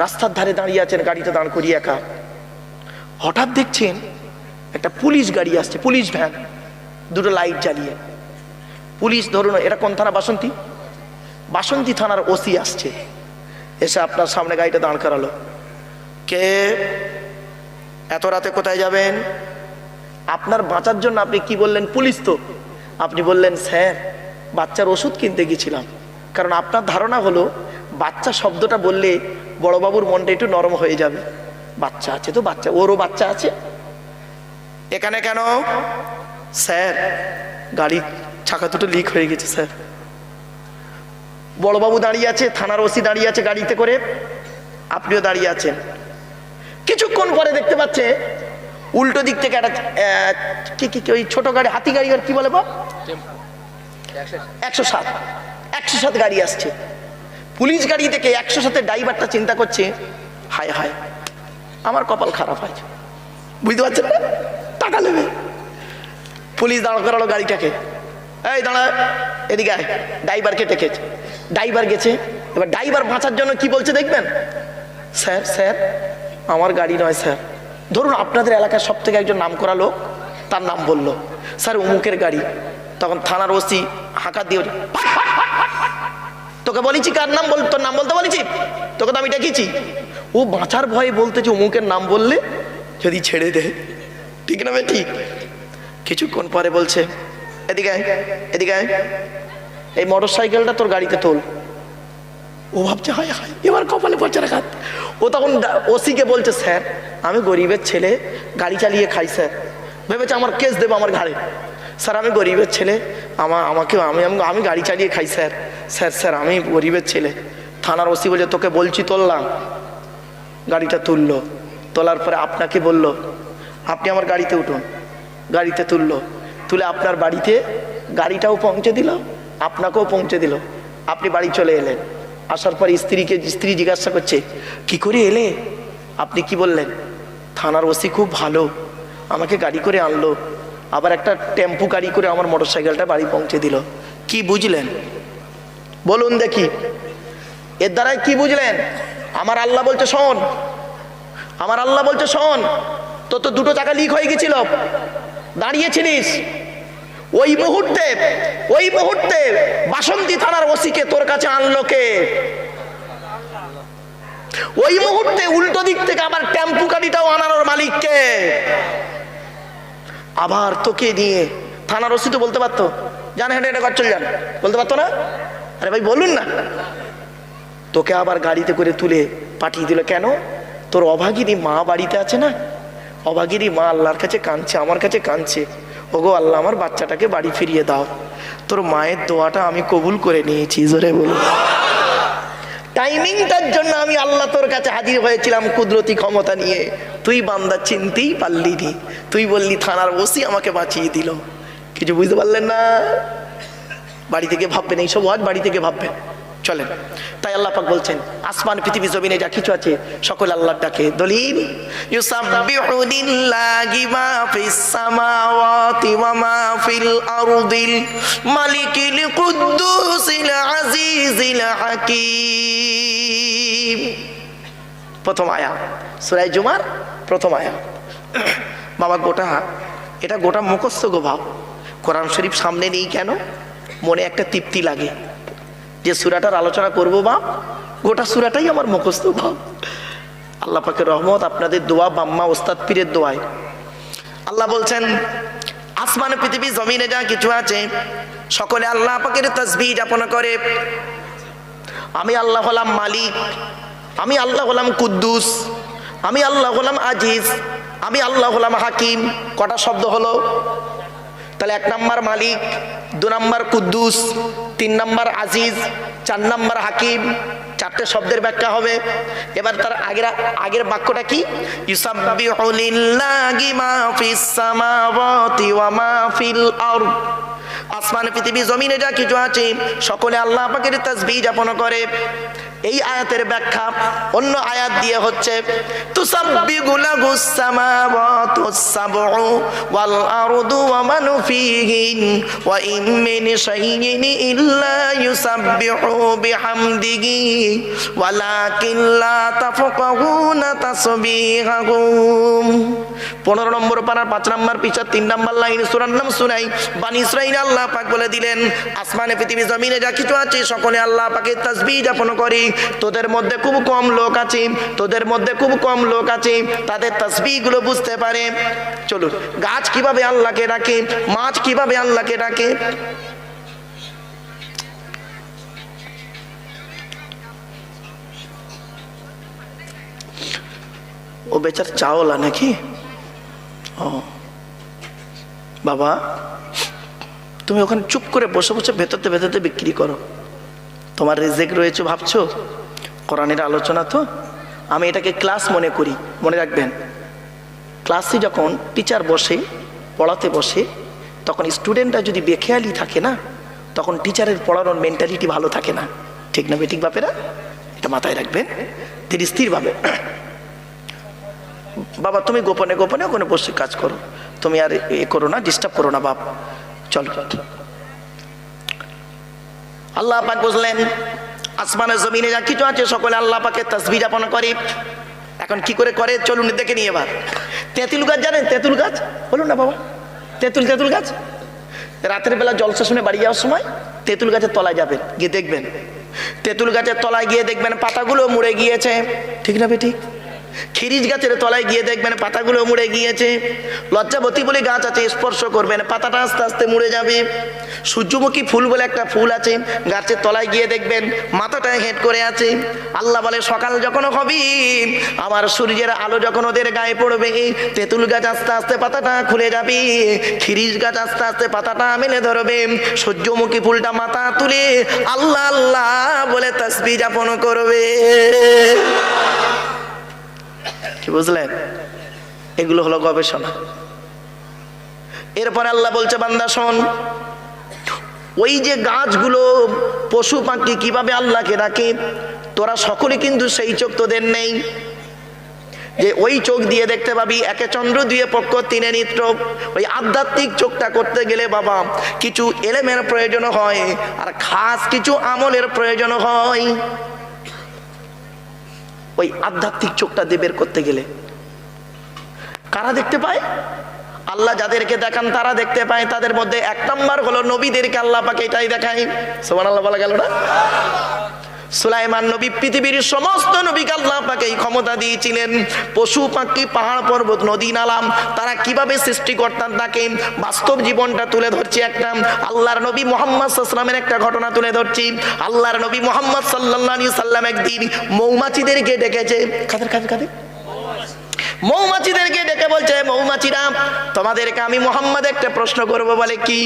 রাস্তার ধারে দাঁড়িয়ে আছেন, গাড়িটা দাঁড় করিয়ে একা। হঠাৎ দেখছেন একটা পুলিশ গাড়ি আসছে, পুলিশ ভ্যান, দুটো লাইট জ্বালিয়ে। পুলিশ, ধরুন এটা কোন থানা? বাসন্তী। বাসন্তী থানার ওসি আসছে, এসে আপনার সামনে গাড়িটা দাঁড় করালো। কে? এত রাতে কোথায় যাবেন? আপনার বাঁচার জন্য আপনি কি বললেন? পুলিশ তো। আপনি বললেন স্যার বাচ্চার ওষুধ কিনতে গেছিলাম। কারণ আপনার ধারণা হলো বাচ্চা শব্দটা বললে বড়বাবুর মনটা একটু নরম হয়ে যাবে। বাচ্চা আছে তো, বাচ্চা, ওরও বাচ্চা আছে। এখানে কেন? স্যার গাড়ির চাকা দুটো লিক হয়ে গেছে স্যার। বড়বাবু দাঁড়িয়ে আছে, থানার ওসি দাঁড়িয়ে আছে গাড়িতে করে, আপনিও দাঁড়িয়ে আছেন। কিছুক্ষণ পরে দেখতে পাচ্ছে উল্টো দিক থেকে একটা কি ওই ছোট গাড়ি, হাতি গাড়ি, আর কি বলে বাপ, 107 গাড়ি আসছে। পুলিশ গাড়ি থেকে 107 ড্রাইভারটা চিন্তা করছে, হায় হায় আমার কপাল খারাপ হয়েছে, বুঝতে পারছেন না, টাকা নেবে। পুলিশ দাঁড় করালো গাড়িটাকে, এই দাঁড়া, এদিকে আয়। ড্রাইভারকে ডেকেছে, ড্রাইভার গেছে। এবার ড্রাইভার বাঁচার জন্য কি বলছে দেখবেন, স্যার স্যার আমার গাড়ি নয় স্যার। ধরুন আপনাদের এলাকার সব থেকে একজন নাম করা লোক, তার নাম বললো, স্যার অমুকের গাড়ি। তখন থানার ওসি হাঁকা দিয়ে, তোকে বলেছি কার নাম বল, তোর নাম বলতে বলেছি, তোকে তো আমি ডেকেছি। ও বাঁচার ভয়ে বলতেছে অমুকের নাম বললে যদি ছেড়ে দে, ঠিক না? ঠিক। কিছুক্ষণ পরে বলছে, এদিকে আয়, এদিকে আয়, এই মোটর সাইকেলটা তোর গাড়িতে তোল। ও ভাবছে হায় হায় এবার কপালে পড়ছে রাখাত। ও তখন ওসিকে বলছে, স্যার আমি গরিবের ছেলে, গাড়ি চালিয়ে খাই স্যার। ভেবেছে আমার কেস দেবো আমার ঘাড়ে। স্যার আমি গরিবের ছেলে, আমি গাড়ি চালিয়ে খাই স্যার। স্যার স্যার আমি গরিবের ছেলে। থানার ওসি বলছে, তোকে বলছি তোললাম। গাড়িটা তুললো, তোলার পরে আপনাকে বলল আপনি আমার গাড়িতে উঠুন। গাড়িতে তুলে আপনার বাড়িতে গাড়িটাও পৌঁছে দিল, আপনাকেও পৌঁছে দিল। আপনি বাড়ি চলে এলেন। আসার পর স্ত্রী জিজ্ঞাসা করছে, কি করে এলে? আপনি কি বললেন? থানার ওসি খুব ভালো, আমাকে গাড়ি করে আনলো, আবার একটা টেম্পু গাড়ি করে আমার মোটর সাইকেলটা বাড়ি পৌঁছে দিল। কি বুঝলেন বলুন দেখি? এর দ্বারাই কি বুঝলেন? আমার আল্লাহ বলছে শোন, আমার আল্লাহ বলছে শোন, তোর তো দুটো চাকা লিক হয়ে গেছিল, দাঁড়িয়েছিলিস। ওই মুহূর্তে বাসন্তী থানার ওসিকে তোর কাছে আনলো কে? ওই মুহূর্তে উল্টো দিক থেকে আবার টেম্পু গাড়িটাও আনানোর মালিক কে? আবার তোকে নিয়ে থানার ওসি তো বলতে পারতো জান হেঁটে হেঁটে ঘর চলে যান, বলতে পারতো না? আরে ভাই বলুন না। তোকে আবার গাড়িতে করে তুলে পাঠিয়ে দিল কেন? তোর অভাগিনী মা বাড়িতে আছে না, অভাগিনী মা আল্লাহর কাছে কাঁদছে, আমার কাছে কাঁদছে, ওগো আল্লাহ আমার বাচ্চাটাকে বাড়ি ফিরিয়ে দাও। তোর মায়ের দোয়াটা আমি কবুল করে নিয়েছি, জোরে বলো। টাইমিংটার জন্য আমি আল্লাহ তোর কাছে হাজির হয়েছিলাম কুদরতি ক্ষমতা নিয়ে। তুই বান্দা চিনতেই পারলি নি, তুই বললি থানার ওসি আমাকে বাঁচিয়ে দিল। কিছু বুঝতে পারলেন না? বাড়ি থেকে ভাববেন এইসব ওয়াজ, বাড়ি থেকে ভাববেন। চলেন, তাই আল্লাহ পাক বলছেন আসমান পৃথিবী জমিনে যা কিছু আছে সকল আল্লাহর ডাকে। দলিল ইউসাব্বিহু লিল্লাহি মা ফিস সামাওয়াতি ওয়া মা ফিল আরদিল মালিকিল কুদ্দুসিল আজিজিল হাকীম। প্রথম আয়াত সূরা জুমার প্রথম আয়াত। বাবা এটা গোটা মুখস্থ গো ভাব। কোরআন শরীফ সামনে নেই কেন? মনে একটা তৃপ্তি লাগে যে সূরাটার আলোচনা করবো বাপ, গোটা সূরাটাই আমার মুখস্থ ভাব। আল্লাহ পাকের রহমত, আপনাদের দোয়া, বাম্মা ওস্তাদ পীরের দোয়ায়। আল্লাহ বলছেন আসমান পৃথিবী জমিনে যা কিছু আছে সকলে আল্লাহ পাকের তাসবিহ যাপন করে। আমি আল্লাহ হলাম মালিক, আমি আল্লাহ হলাম কুদ্দুস, আমি আল্লাহ হলাম আজিজ, আমি আল্লাহ হলাম হাকিম। কটা শব্দ হলো? তাহলে 1 number Malik, 2 number Quddus, 3 number Aziz, 4 number Hakim. 4টে শব্দের ব্যাখ্যা হবে। এবার তার আগের বাক্যটা কি? ইউসাব্বিহু লিল্লাহি মা ফিস সামাওয়াতি ওয়া মা ফিল আরদ। আসমান পৃথিবী জমিনে যা কিছু আছে সকলে আল্লাহ পাকের তাসবিহ যাপন করে। এই আয়াতের ব্যাখ্যা অন্য আয়াত দিয়ে হচ্ছে তুসাব্বিহু লাহুস সামাওয়াতুস সাবউ ওয়াল আরদু ওয়া মান ফীহিন ওয়া ইন মিন শাইইন ইল্লা ইউসাব্বিহু বিহামদিহি ওয়ালাকিন লা তাফকাহুনা তাসবিহাহুম। 15 নম্বর পারা 5 নম্বর পৃষ্ঠা 3 নম্বর লাইন সূরার নাম সুনাই বনী ইসরাঈল। আল্লাহ পাক বলে দিলেন আসমানে পৃথিবী জমিনে যা কিছু আছে সকলে আল্লাহ পাকের তাসবিহ যাপন করে। তোদের মধ্যে খুব কম লোক আছে, তোদের মধ্যে খুব কম লোক আছে তাদের তাসবিহ গুলো বুঝতে পারে। চলুন, গাছ কিভাবে আল্লাহকে ডাকে, মাছ কিভাবে আল্লাহকে ডাকে। ও বেচার চাওলা নাকি? ও বাবা, তুমি ওখানে চুপ করে বসে বসে ভেতরতে ভেতরতে বিক্রি করো, তোমার রিজিক রয়েছে ভাবছো। কোরআনের আলোচনা তো আমি এটাকে ক্লাস মনে করি। মনে রাখবেন, ক্লাসে যখন টিচার বসে পড়াতে বসে তখন স্টুডেন্টরা যদি বেখেয়ালি থাকে না, তখন টিচারের পড়ানোর মেন্টালিটি ভালো থাকে না। ঠিক না বেঠিক বাপেরা? এটা মাথায় রাখবেন ধীর স্থিরভাবে। বাবা তুমি গোপনে গোপনে ওখানে বসে কাজ করো, তুমি আর এ করো না, ডিস্টার্ব করো না বাপ। চলো, আল্লাহ পাক বুঝলেন আসমানে জমিনে যা কিছু আছে সকলে আল্লাহ পাকের তাসবিহ যাপন করে। এখন কি করে করে চলুন দেখে নিয়ে। এবার তেঁতুল গাছ জানেন? তেঁতুল গাছ বলুন না বাবা, তেঁতুল গাছ। রাতের বেলা জলসা শুনে বাড়ি যাওয়ার সময় তেঁতুল গাছের তলায় যাবেন, গিয়ে দেখবেন তেঁতুল গাছের তলায় গিয়ে দেখবেন পাতাগুলো মুড়ে গিয়েছে। ঠিক না বেঠিক? খিরিজ গাছের তলায় গিয়ে দেখবেন পাতাগুলো মুড়ে গিয়েছে। লজ্জাবতী বলে গাছ আছে, স্পর্শ করবেন পাতাটা আস্তে আস্তে মুড়ে যাবে। সূর্যমুখী ফুল বলে একটা ফুল আছে, গাছের তলায় গিয়ে দেখবেন মাথাটা হেঁট করে আছে। আল্লাহ বলে সকাল যখন হবে, আমার সূর্যের আলো যখন ওদের গায়ে পড়বে, তেঁতুল গাছ আস্তে আস্তে পাতাটা খুলে যাবে, খিরিজ গাছ আস্তে আস্তে পাতাটা মেলে ধরবে, সূর্যমুখী ফুলটা মাথা তুলে আল্লাহ আল্লাহ বলে তাসবিহ যাপন করবে। কি বুঝলেন? এগুলো হলো গবেষণা। এরপর আল্লাহ বলছে বান্দা শোন, ওই যে গাছগুলো পশু পাখি কিভাবে আল্লাহকে ডাকে, তোরা সকলে কিন্তু সেই চোখ তোদের নেই যে ওই চোখ দিয়ে দেখতে পাবি। একে চন্দ্র, দুয়ে পক্ষ, তিনে নেত্র। ওই আধ্যাত্মিক চোখটা করতে গেলে বাবা কিছু এলেমের প্রয়োজন হয়, আর খাস কিছু আমলের প্রয়োজন হয়। ওই আধ্যাত্মিক চোখটা দিয়ে বের করতে গেলে কারা দেখতে পায়? আল্লাহ যাদেরকে দেখান তারা দেখতে পায়। তাদের মধ্যে 1 নম্বর হলো নবীদেরকে আল্লাহ পাক এটাই দেখায়। সুবহানাল্লাহ বলা গেল না? সুলাইমান নবী পৃথিবীর সমস্ত নবীকে আল্লাহ পাক এই ক্ষমতা দিয়েছিলেন। পশু পাখি, পাহাড় পর্বত, নদী নালাম তারা কিভাবে সৃষ্টিকর্তার ডাকে, বাস্তব জীবনটা তুলে ধরছি। একটা আল্লাহর নবী মুহাম্মদ সাল্লাল্লাহু আলাইহি ওয়াসাল্লামের একটা ঘটনা তুলে ধরছি। আল্লাহর নবী মুহাম্মদ সাল্লাল্লাহু আলাইহি ওয়াসাল্লাম একদিন মৌমাছিদেরকে ডেকেছে। কাদের মৌমাছিদেরকে ডেকে বলছে, মৌমাছিরা তোমাদেরকে আমি মুহাম্মদ একটা প্রশ্ন করব। বলে কি?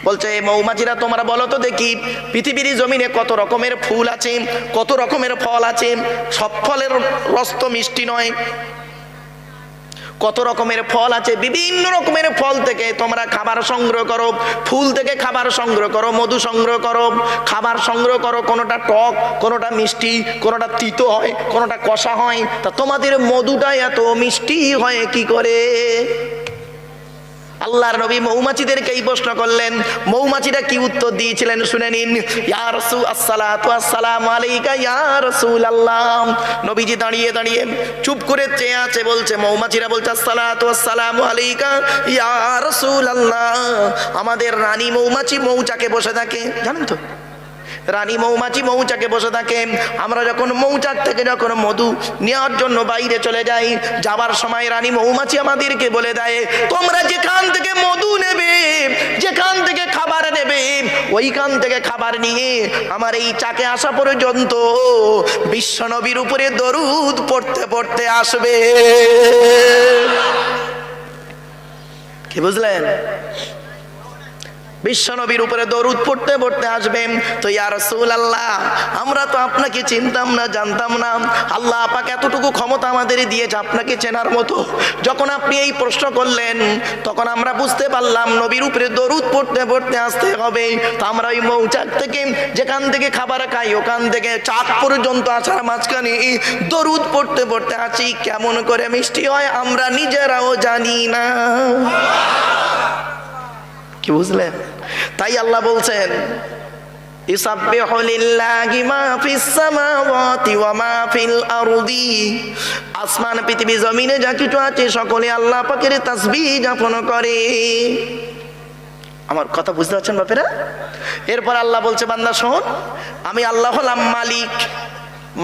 বলছে মৌমাছিরা তোমরা বলো তো দেখি পৃথিবীর জমিনে কত রকমের ফুল আছে, কত রকমের ফল আছে। সব ফলের রস তো মিষ্টি নয়। কত রকমের ফল আছে, বিভিন্ন রকমের ফল থেকে তোমরা খাবার সংগ্রহ করো, ফুল থেকে খাবার সংগ্রহ করো, মধু সংগ্রহ করো, খাবার সংগ্রহ করো। কোনোটা টক, কোনোটা মিষ্টি, কোনোটা তিতো হয়, কোনোটা কষা হয়। তা তোমাদের মধুটা এত মিষ্টি হয় কি করে? আল্লাহর নবী মৌমাছিদেরকে এই প্রশ্ন করলেন। মৌমাছিরা কি উত্তর দিয়েছিলেন শুনে নিন। ইয়া রাসূল আসসালাতু আসসালামু আলাইকা ইয়া রাসূলুল্লাহ। নবীজি দাঁড়িয়ে দাঁড়িয়ে চুপ করে চেয়ে আছে। বলছে মৌমাছিরা বলছে আসসালাতু আসসালামু আলাইকা ইয়া রাসূলুল্লাহ। আমাদের রানী মৌমাছি মৌচাকে বসে থাকে, জানেন তো? রানী মৌমাছি মৌচাকে বসে থাকে। আমরা যখন মৌচাক থেকে যখন মধু নেওয়ার জন্য বাইরে চলে যাই, যাবার সময় রানী মৌমাছি আমাদেরকে বলে দেয় তোমরা যেখান থেকে মধু নেবে, যেখান থেকে খাবার নেবে, ওইখান থেকে খাবার নিয়ে আমার এই চাকে আসা পর্যন্ত বিশ্ব নবীর উপরে দরুদ পড়তে পড়তে আসবে। কি বুঝলেন? বিশ্বনবীর উপরে দরুদ পড়তে পড়তে আসবেন। তো ইয়া রাসূলুল্লাহ, আমরা তো আপনাকে চিনতাম না, জানতাম না। আল্লাহ পাক এতটুকু ক্ষমতা আমাদের দিয়েছে আপনাকে চেনার মতো। যখন আপনি এই প্রশ্ন করলেন তখন আমরা বুঝতে পারলাম নবীর উপরে দরুদ পড়তে পড়তে আসতে হবে। তো আমরা ওই মৌচাক থেকে, যেখান থেকে খাবার খাই, ওখান থেকে চাক পর্যন্ত আসার মাঝখানে দরুদ পড়তে পড়তে আসি। কেমন করে মিষ্টি হয় আমরা নিজেরাও জানি না। কি বুঝলেন? তাই আল্লাহ বলছেন ইসাব্বিহু লিল্লাহি মা ফিস সামাওয়াতি ওয়া মা ফিল আরদি, আসমান পৃথিবী জমিনে যা কিছু আছে সকলে আল্লাহ পাকের তাসবিহ জ্ঞাপন করে। আমার কথা বুঝতে পারছেন বাপেরা? এরপর আল্লাহ বলছে বান্দা শোন, আমি আল্লাহ হলাম মালিক।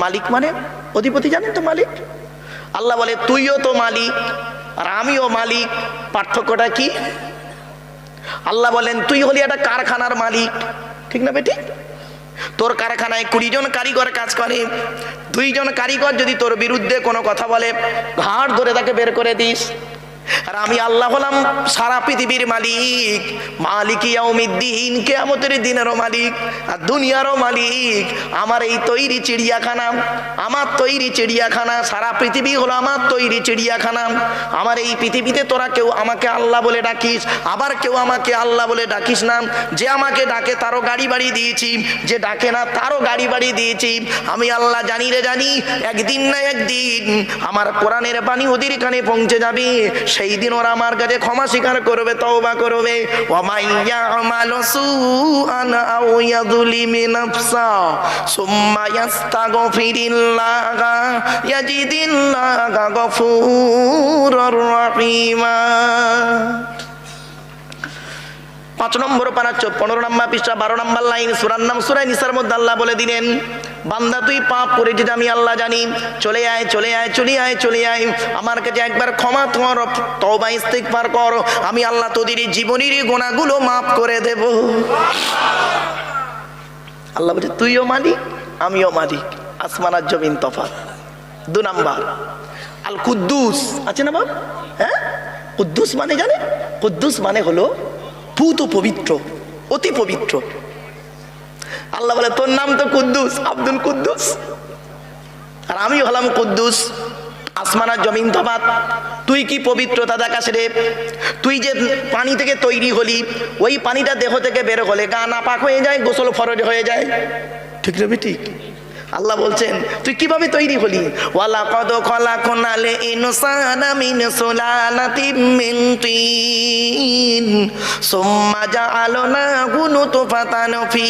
মালিক মানে অধিপতি, জানেন তো মালিক? আল্লাহ বলে তুইও তো মালিক আর আমিও মালিক, পার্থক্যটা কি? আল্লাহ বলেন তুই হলি একটা কারখানার মালিক, ঠিক না বেটি? তোর কারখানায় 20 জন কারিগর কাজ করে। 2 জন কারিগর যদি তোর বিরুদ্ধে কোনো কথা বলে, ঘাড় ধরে তাকে বের করে দিস। আর আমি আল্লাহ হলাম সারা পৃথিবীর মালিক, মালিক ইয়াউমিদ্দিন, কিয়ামতের দিনেরও মালিক আর দুনিয়ারও মালিক। আমার এই তৈরি চিড়িয়াখানা, আমার তৈরি চিড়িয়াখানা, সারা পৃথিবী হলো আমার তৈরি চিড়িয়াখানা। আমার এই পৃথিবীতে তোরা কেউ আমাকে আল্লাহ বলে ডাকিস, আবার কেউ আমাকে আল্লাহ বলে ডাকিস না। যে আমাকে ডাকে তারও গাড়ি বাড়ি দিয়েছি, যে ডাকে না তারও গাড়ি বাড়ি দিয়েছি। আমি আল্লাহ জানি রে জানি, একদিন না একদিন আমার কোরআনের বাণী ওদের কানে পৌঁছে যাবে। সেই দিন ওরা আমার কাছে ক্ষমা স্বীকার করবে, তওবা করবে। ওয়া মাইয়া আমালু সুআন আও ইয়াযলিমি নাফসা সুম্মা ইয়াস্তাগফিরিল্লাহ ইয়াজিদিল্লাহা গফুরুর রহিমা। 5 নম্বর পারা 15 নম্বর পৃষ্ঠা 12 নম্বর লাইন, সূরার নাম সূরা নিসার মধ্যে আল্লাহ বলে দিলেন বান্দা তুই পাপ করেছিস আমি আল্লাহ জানি, চলে আয় চলে আয় চলে আয় চলে আয় আমার কাছে একবার ক্ষমা কর, তওবা ইস্তিগফার কর, আমি আল্লাহ তোদের জীবনের গুনাহগুলো মাফ করে দেব। আল্লাহ বলে তুইও মালিক আমিও মালিক, আসমান আর জমিন তফাৎ। 2 নাম্বার আল কুদ্দুস আছে না বাপ? হ্যাঁ, কুদ্দুস মানে জানে? কুদ্দুস মানে হলো পুত পবিত্র, অতি পবিত্র। আল্লাহ বলে তোর নাম তো কুদ্দুস, আব্দুল কুদ্দুস, আর আমি হলাম কুদ্দুস, আসমান আর জমিন তফাৎ। তুই কি পবিত্রতা দেখাস রে? তুই যে পানি থেকে তৈরি হলি, ওই পানিটা দেহ থেকে বের হলে গা নাপাক হয়ে যায়, গোসল ফরজ হয়ে যায়, ঠিক রে বেটি? আল্লাহ বলছেন তুই কিভাবে তৈরি হলি? ওয়ালাকাদ খলাকনাল ইনসানা মিন সুলালাতিন মিন তিন সুম্মা জাআলনাহু নুতফাতান ফি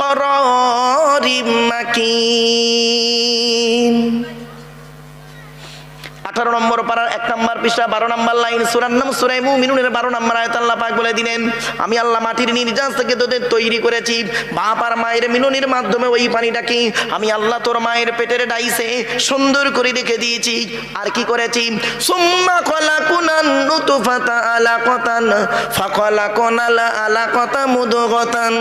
করারিম মাকিন। 18 নম্বর পারার 1 নম্বর পৃষ্ঠা 12 নম্বর লাইন, সূরার নাম সূরা মুমিনুনের 12 নম্বর আয়াত আল্লাহ পাক বলে দিলেন আমি আল্লাহ মাটির নির্যাস থেকে তোদের তৈরি করেছি, বাপ আর মায়ের মিলনের মাধ্যমে ওই পানিটাকে আমি আল্লাহ তোর মায়ের পেটের ডাইসে সুন্দর করে রেখে দিয়েছি। আর কি করেছি? সুম্মা খলাকুনান নুতফাতা আলাকাতান ফাখলাকুনাল আলাকাতা মুদগাতান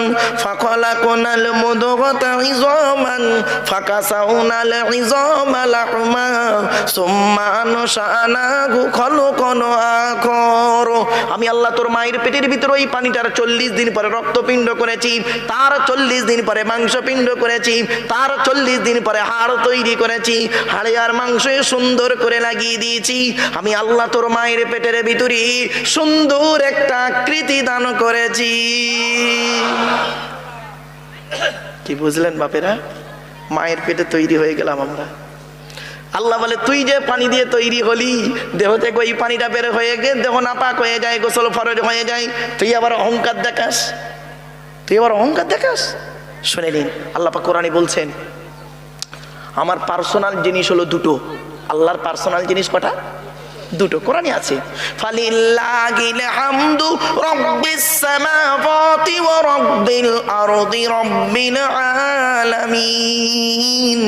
ফাখলাকুনাল মুদগাতা ইযামান ফাকাসাউনাল ইযামা লাহমা সুম্মা আমি আল্লাহ তোর মায়ের পেটের ভিতরে ওই পানিটার 40 দিন পরে রক্তপিণ্ড করেছি, তার 40 দিন পরে মাংসপিণ্ড করেছি, তার 40 দিন পরে হাড় তৈরি করেছি, হাড়ে আর মাংসে সুন্দর করে লাগিয়ে দিয়েছি। আমি আল্লাহ তোর মায়ের পেটের ভিতরে সুন্দর একটা আকৃতি দান করেছি। কি বুঝলেন বাপেরা? মায়ের পেটে তৈরি হয়ে গেলাম আমরা। আল্লাহ বলে তুই যে পানি দিয়ে তৈরি হলি, দেহ থেকে ওই পানিটা বের হয়ে গিয়ে দেহ নাপাক হয়ে যায়, গোসল ফরজ হয়ে যায়, তুই আবার অহংকার দেখাস, তুই আবার অহংকার দেখাস। শুনে নিন, আল্লাহ পাক কোরআনে বলছেন আমার পার্সোনাল জিনিস হলো 2টো। আল্লাহর পার্সোনাল জিনিস কটা? 2টো, কোরআনে আছে। ফালিল্লাহিল হামদু রাব্বিস সামাওয়াতি ওয়া রাব্বিল আরদি রাব্বিল আলামিন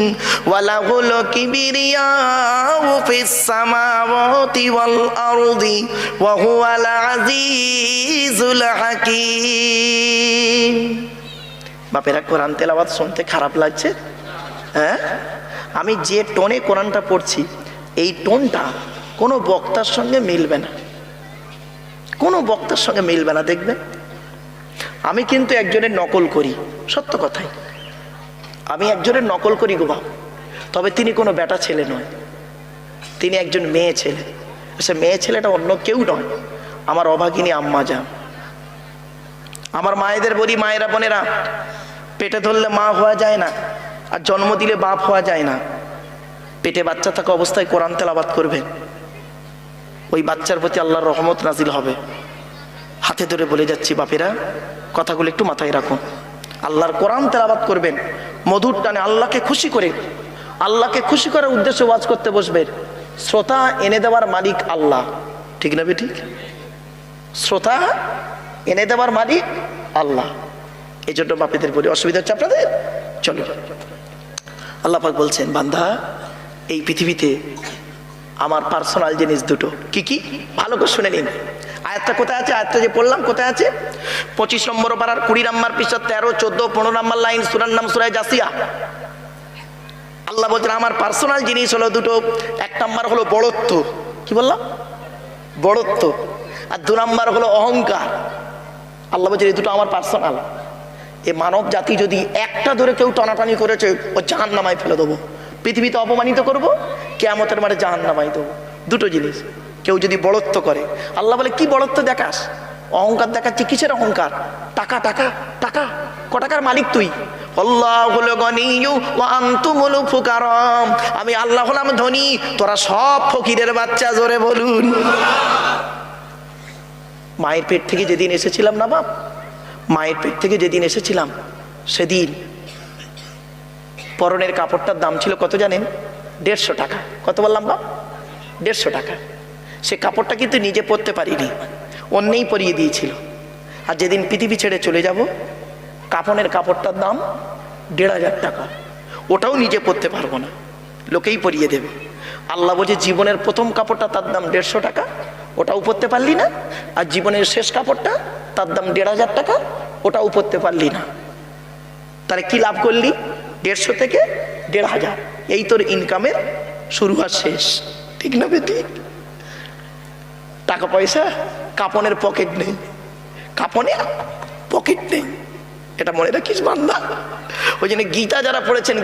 ওয়া লাহুল কিবরিয়াউ ফিস সামাওয়াতি ওয়াল আরদি ওয়া হুয়াল আজিজুল হাকীম। বাপেরা কোরআন তেলাওয়াত শুনতে খারাপ লাগছে? হ্যাঁ, আমি যে টোনে কোরআনটা পড়ছি এই টোনটা কোনো বক্তার সঙ্গে মিলবে না, কোনো বক্তার সঙ্গে মিলবে না। দেখবেন আমি কিন্তু একজনের নকল করি, সত্য কথাই, আমি একজনের নকল করি গো বাপ। তবে তিনি কোনো বেটা ছেলে নয়, তিনি একজন মেয়ে ছেলে। সে মেয়ে ছেলেটা অন্য কেউ নয়, আমার অভাগিনী আম্মা যান। আমার মায়েদের বলি, মায়েরা বোনেরা, পেটে ধরলে মা হওয়া যায় না, আর জন্ম দিলে বাপ হওয়া যায় না। পেটে বাচ্চা থাকা অবস্থায় কোরআন তেলাওয়াত করবেন, ওই বাচ্চার প্রতি আল্লাহর রহমত নাজিল হবে। হাতে ধরে বলে যাচ্ছি বাপেরা, কথাগুলো একটু মাথায় রাখুন। আল্লাহর কোরআন তেলাওয়াত করবেন মধুর টানে, আল্লাহকে খুশি করে, আল্লাহকে খুশি করার উদ্দেশ্যে ওয়াজ করতে বসবেন। শ্রোতা এনে দেওয়ার মালিক আল্লাহ, ঠিক না বেঠিক? শ্রোতা এনে দেওয়ার মালিক আল্লাহ। এই জন্য বাপেদের বলি, অসুবিধা হচ্ছে আপনাদের? চলো, আল্লাহ পাক বলছেন, বান্দা এই পৃথিবীতে আমার পার্সোনাল জিনিস দুটো। কি কি? ভালো করে শুনে নিন। আয়াতটা কোথায় আছে? আয়াতটা যে পড়লাম কোথায় আছে? 25 নম্বর পারার 20 নম্বর পৃষ্ঠা 13, 14, 15 নম্বর লাইন, সূরার নাম সূরা জাসিয়া। আল্লাহ বলছেন আমার পার্সোনাল জিনিস হলো দুটো। এক নম্বর হলো বড়ত্ব। কি বললাম? বড়ত্ব। আর 2 নম্বর হলো অহংকার। আল্লাহ বলছেন এই দুটো আমার পার্সোনাল। এ মানব জাতি যদি একটা ধরে কেউ টানাটানি করেছে, ও জাহান্নামায় ফেলে দেবো, পৃথিবীতে অপমানিত করবো, কিয়ামতের মাঠে জাহান্নামায় দেবো। দুটো জিনিস। কেউ যদি বড়ত্ব করে, আল্লাহ বলে কি বড়ত্ব দেখাস? অহংকার দেখাচ্ছি। কিসের অহংকার? টাকা টাকা টাকা। ক টাকার মালিক তুই? আল্লাহুল গনিয়্যু ওয়া আনতুমুল ফুকারা। আমি আল্লাহ হলাম ধনী, তোরা সব ফকিরের বাচ্চা। জোরে বলুন। মায়ের পেট থেকে যেদিন এসেছিলাম না বাপ, মায়ের পেট থেকে যেদিন এসেছিলাম, সেদিন পরনের কাপড়টার দাম ছিল কত জানেন? 150 টাকা। কত বললাম বাপ? 150 টাকা। সে কাপড়টা কিন্তু নিজে পরতে পারিনি, অন্যেই পরিয়ে দিয়েছিল। আর যেদিন পৃথিবী ছেড়ে চলে যাব, কাপড়ের কাপড়টার দাম 1500 টাকা। ওটাও নিজে পরতে পারবো না, লোকেই পরিয়ে দেবে। আল্লাহ বলছে জীবনের প্রথম কাপড়টা তার দাম 150 টাকা, ওটাও পরতে পারলি না। আর জীবনের শেষ কাপড়টা তার দাম 1500 টাকা, ওটাও পরতে পারলি না। তাহলে কি লাভ করলি? 150 থেকে 1500। এই তোর ইনকামের শুরু আর শেষ, ঠিক না বেটি? টাকা পয়সা, কাপনের পকেট নেই, কাপনের পকেট নেই। এটা মনে রাখিস বান্দা। ওই জন্য গীতা যারা পড়েছেন,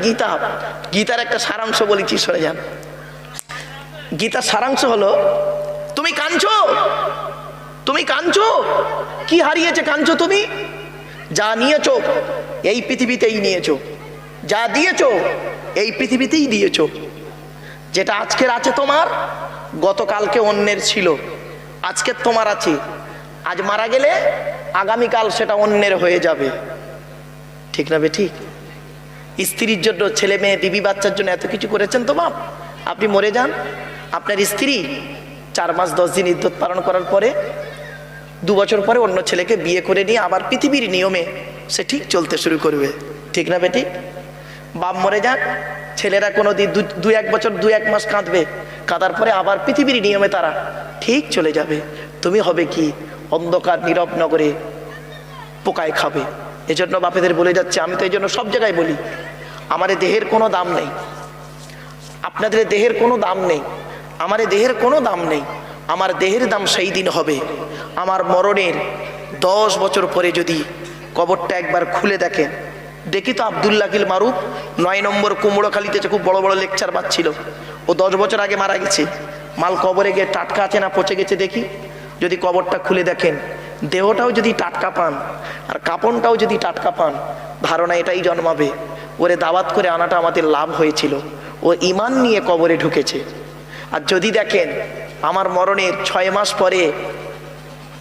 গীতার একটা সারাংশ বলেছি, শুনে যান। গীতার সারাংশ হলো, তুমি কাঁদছো, তুমি কাঁদছো, কি হারিয়েছে কাঁদছো তুমি? যা নিয়েছো এই পৃথিবীতেই নিয়েছো, যা দিয়েছো এই পৃথিবীতেই দিয়েছো। যেটা আজকের আছে তোমার, গতকালকে অন্যের ছিল, আজকের তোমার আছে। আজ মারা গেলে আগামীকাল সেটা অন্যের হয়ে যাবে, ঠিক না বেঠিক? স্ত্রীর জন্য, ছেলে মেয়ে, বিবি বাচ্চার জন্য এত কিছু করেছেন তো বাপ। আপনি মরে যান, আপনার স্ত্রী 4 মাস 10 দিন ইদ্যত পালন করার পরে 2 বছর পরে অন্য ছেলেকে বিয়ে করে নিয়ে আবার পৃথিবীর নিয়মে সে ঠিক চলতে শুরু করবে, ঠিক না বেটি? বাপ মরে যাক, ছেলেরা কোনো দিন 2-1 বছর 2-1 মাস কাঁদবে, কাঁদার পরে আবার পৃথিবীর নিয়মে তারা ঠিক চলে যাবে। তুমি হবে কি? অন্ধকার নীরব নগরে পোকায় খাবে। এজন্য বাপেদের বলে যাচ্ছে, আমি তো এই জন্য সব জায়গায় বলি, আমার দেহের কোনো দাম নেই, আপনাদের দেহের কোনো দাম নেই, আমার দেহের কোনো দাম নেই। আমার দেহের দাম সেই দিন হবে আমার মরণের 10 বছর পরে যদি কবরটা একবার খুলে দেখেন। দেখি তো আব্দুল্লাহ গিল মারুফ 9 নম্বর কুমড়োখালিতে খুব বড় বড় লেকচার পাচ্ছিল, ও 10 বছর আগে মারা গেছে। মাল কবরে গিয়ে টাটকা আছে না পচে গেছে দেখি। যদি কবরটা খুলে দেখেন, দেহটাও যদি টাটকা পান আর কাপড়টাও যদি টাটকা পান, ধারণা এটাই জন্মাবে, ওরে দাওয়াত করে আনাটা আমাদের লাভ হয়েছিল, ও ঈমান নিয়ে কবরে ঢুকেছে। আর যদি দেখেন আমার মরণের 6 মাস পরে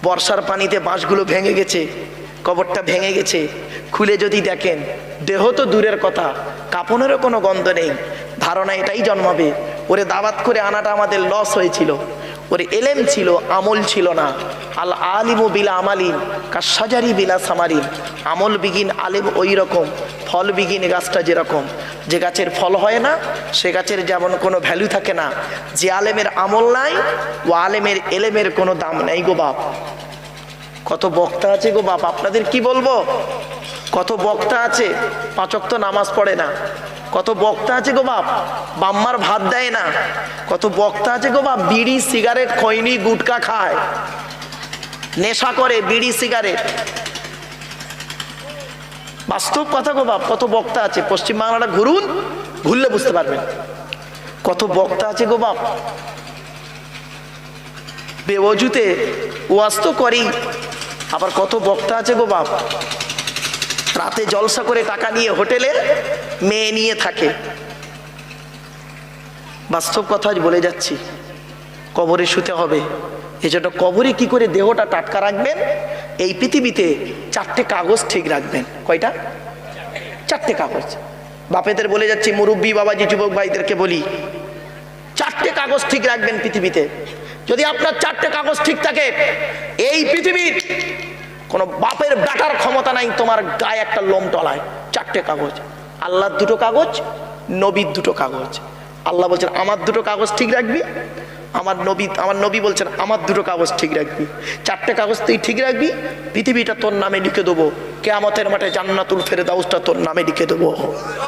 বর্ষার পানিতে বাঁশগুলো ভেঙে গেছে, কবরটা ভেঙে গেছে, খুলে যদি দেখেন দেহ তো দূরের কথা, কাপড়েরও কোনো গন্ধ নেই, ধারণা এটাই জন্মাবে ওরে দাওয়াত করে আনাটা আমাদের লস হয়েছিল, ওরে এলেম ছিল, আমল ছিল না। আল আলিমু বিলা আমালিন কাশাজারি বিলা সামারিন। আমল বিগিন আলেম ওই রকম, ফল বিগিন গাছটা যেরকম। যে গাছের ফল হয় না সে গাছের যেমন কোনো ভ্যালু থাকে না, যে আলেমের আমল নাই ও আলেমের এলেমের কোনো দাম নেই গো বাপ। কত বক্তা আছে গো বাপ, আপনাদের কি বলবো, কত বক্তা আছে 5 ওয়াক্ত নামাজ পড়ে না, কত বক্তা আছে গো বাপ বাম্মার ভাত দেয় না, কত বক্তা আছে গো বাপ বিড়ি সিগারেট খৈনি গুটকা খায়, নেশা করে, বিড়ি সিগারেট। বাস্তব কথা গো বাপ। কত বক্তা আছে, পশ্চিমবাংলাটা ঘুরুন, ঘুরলে বুঝতে পারবেন কত বক্তা আছে গো বাপ। বেওজুতে ওয়াজ তো করেই, আবার কত বক্তা আছে গো বাপ রাতে জলসা করে টাকা নিয়ে হোটেলে মেয়ে নিয়ে থাকে। বাস্তব কথা আজ বলে যাচ্ছি, কবরে শুতে হবে। এজন্য কবরে কি করে দেহটা টাটকা রাখবেন? এই পৃথিবীতে 4টে কাগজ ঠিক রাখবেন। কয়টা? 4টে কাগজ। বাপেদের বলে যাচ্ছি, মুরব্বী বাবাজি যুবক ভাইদেরকে বলি, 4টে কাগজ ঠিক রাখবেন পৃথিবীতে। যদি আপনার 4টে কাগজ ঠিক থাকে, এই পৃথিবীর কোন বাপের বেটার ক্ষমতা নাই তোমার গায়ে একটা লোম টলায়। 4টে কাগজ। আল্লাহর 2টো কাগজ, নবীর 2টো কাগজ। আল্লাহ বলছেন আমার 2টো কাগজ ঠিক রাখবি, আমার নবী বলছেন আমার 2টো কাগজ ঠিক রাখবি। 4টে কাগজ তুই ঠিক রাখবি, পৃথিবীটা তোর নামে লিখে দেবো, কিয়ামতের মাঠে জান্নাতুল ফেরদাউসটা তোর নামে লিখে দেবো।